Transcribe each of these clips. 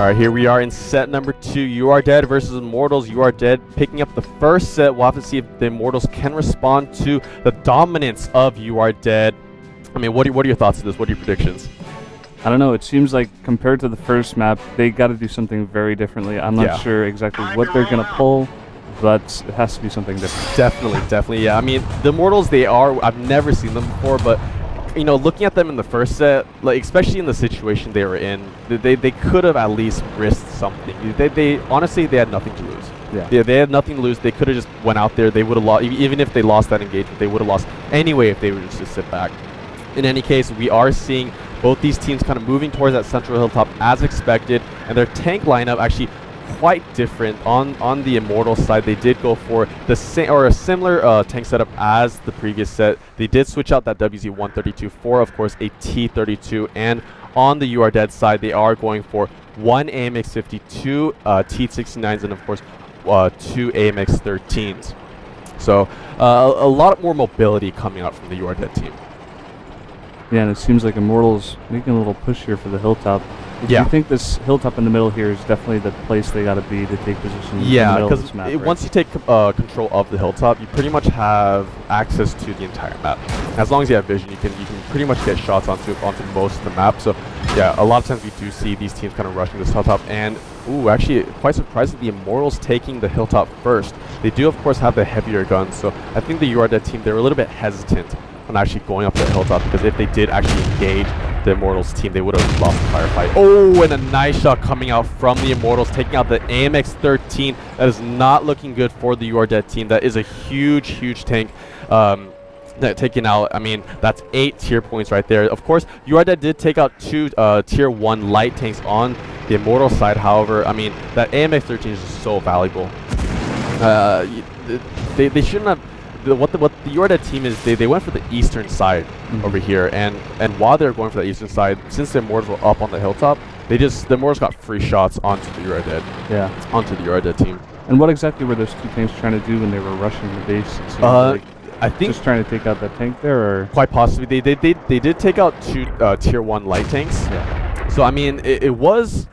All right, here we are in set number 2. You Are Dead versus Immortals. You Are Dead picking up the first set. We'll have to see if the Immortals can respond to the dominance of You Are Dead. I mean, what are your thoughts on this? What are your predictions? I don't know. It seems like compared to the first map, they got to do something very differently. I'm not sure exactly what they're going to pull, but it has to be something different. Definitely, yeah. I mean, the Immortals, I've never seen them before, but you know, looking at them in the first set, like especially in the situation they were in, they could have at least risked something. They honestly, they had nothing to lose. Yeah, they had nothing to lose. They could have just went out there. They would have lost, even if they lost that engagement. They would have lost anyway if they were just to sit back. In any case, we are seeing both these teams kind of moving towards that central hilltop as expected, and their tank lineup actually quite different. On the Immortal side, they did go for the same or a similar tank setup as the previous set. They did switch out that WZ-132 for, of course, a T-32, and on the You Are Dead side, they are going for one AMX-50, two T-69s, and of course, two AMX-13s. So a lot more mobility coming out from the You Are Dead team. Yeah, and it seems like Immortals making a little push here for the hilltop. Do you think this hilltop in the middle here is definitely the place they got to be to take position in the middle of this map? Once you take control of the hilltop, you pretty much have access to the entire map. As long as you have vision, you can pretty much get shots onto most of the map. So yeah, a lot of times we do see these teams kind of rushing this hilltop, and actually quite surprising, the Immortals taking the hilltop first. They do of course have the heavier guns, so I think the You Are Dead team, they were a little bit hesitant on actually going up the hilltop, because if they did actually engage the Immortals team, they would have lost the firefight. Oh, and a nice shot coming out from the Immortals, taking out the AMX-13. That is not looking good for the You Are Dead team. That is a huge tank. Taking out, I mean, that's 8 tier points right there. Of course, You Are Dead did take out 2 tier 1 light tanks on the Immortal side. However, I mean, that AMX-13 is just so valuable. They shouldn't have. What the You Are Dead team is, they went for the eastern side over here, and while they're going for the eastern side, since the Immortals were up on the hilltop, the Immortals got free shots onto the You Are Dead. Yeah, onto the You Are Dead team. And what exactly were those two tanks trying to do when they were rushing the base? Like I think just trying to take out that tank there, or quite possibly they did take out 2 tier 1 light tanks. Yeah. So I mean, it wasn't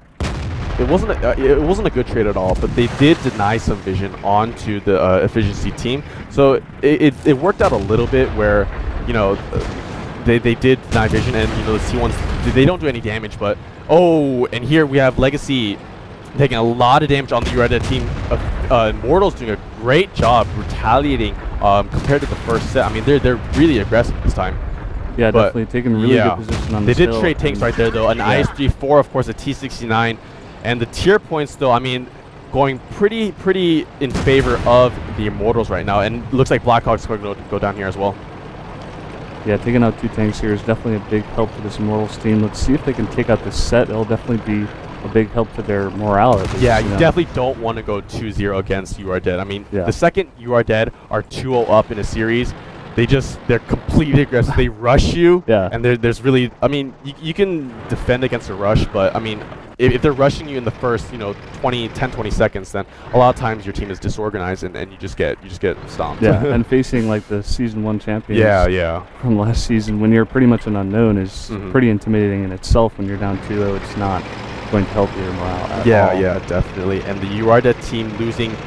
a good trade at all, but they did deny some vision onto the efficiency team. So it worked out a little bit where, you know, they did deny vision, and you know the T1s, they don't do any damage. But and here we have Legacy taking a lot of damage on the You Are Dead team. Immortals doing a great job retaliating compared to the first set. I mean, they're really aggressive this time. Yeah, definitely taking really good position on the They did trade tanks right there though. An IS-34, of course, a T-69. And the tier points, though, I mean, going pretty in favor of the Immortals right now. And looks like Blackhawk's going to go down here as well. Yeah, taking out 2 tanks here is definitely a big help for this Immortals team. Let's see if they can take out this set. It'll definitely be a big help to their morale. Yeah, you definitely don't want to go 2-0 against You Are Dead. I mean, the second You Are Dead are 2-0 up in a series, they're completely aggressive. They rush you, and there's really, I mean, you can defend against a rush, but I mean, if they're rushing you in the first, you know, 10-20 seconds, then a lot of times your team is disorganized, and you just get stomped. Yeah, and facing like the season 1 champions from last season, when you're pretty much an unknown, is pretty intimidating in itself. When you're down 2-0, it's not going to help your morale at all. Yeah, definitely. And the You Are Dead team losing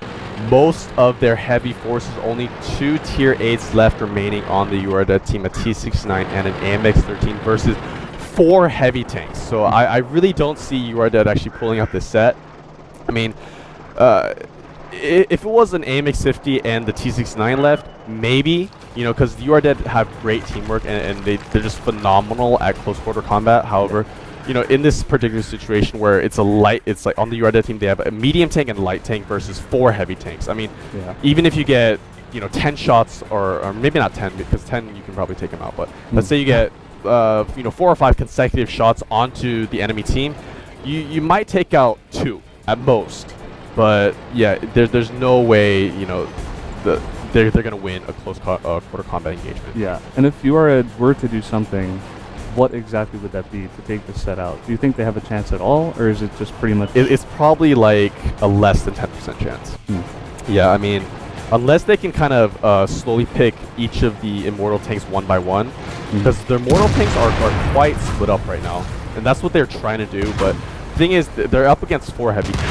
most of their heavy forces, only 2 tier 8s left remaining on the You Are Dead team, a T-69 and an AMX-13 versus 4 heavy tanks. So I really don't see You Are Dead actually pulling out this set. I mean, if it was an AMX-50 and the T-69 left, maybe, you know, because You Are Dead have great teamwork, and they're just phenomenal at close quarter combat. However, you know, in this particular situation where it's like on the You Are Dead team, they have a medium tank and light tank versus 4 heavy tanks. I mean, even if you get, you know, 10 shots, or maybe not 10, because 10 you can probably take them out, but let's say you get you know, 4 or 5 consecutive shots onto the enemy team, you might take out 2 at most. But yeah, there's no way, you know, they're gonna win a close quarter combat engagement. Yeah, and if you were to do something, what exactly would that be to take this set out? Do you think they have a chance at all, or is it just pretty much? It's probably like a less than 10% chance. Yeah, I mean, unless they can kind of slowly pick each of the Immortal tanks one by one, because their Immortal tanks are quite split up right now, and that's what they're trying to do. But thing is, they're up against 4 heavy teams.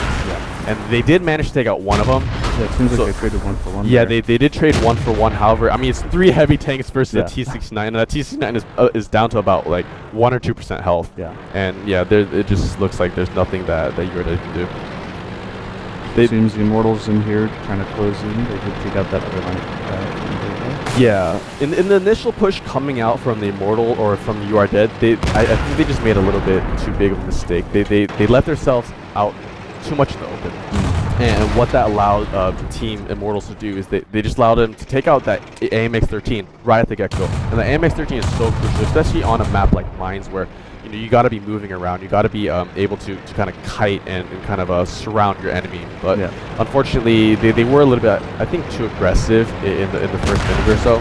And they did manage to take out one of them. Yeah, it seems like they traded 1 for 1. Yeah, there. they did trade 1 for 1. However, I mean, it's 3 heavy tanks versus a T69, and that T69 is down to about like 1 or 2% health. Yeah. And yeah, it just looks like there's nothing that Urda can do. It seems the Immortals in here trying to close in. They did take out that other line. Yeah, in the initial push coming out from the Immortal or from You Are Dead, I think they just made a little bit too big of a mistake. They left themselves out too much in the open. And what that allowed Team Immortals to do is they just allowed them to take out that AMX-13 right at the get-go. And the AMX-13 is so crucial, especially on a map like Mines where you got to be moving around. You got to be able to kind of kite and kind of surround your enemy. But unfortunately, they were a little bit, I think, too aggressive in the first minute or so.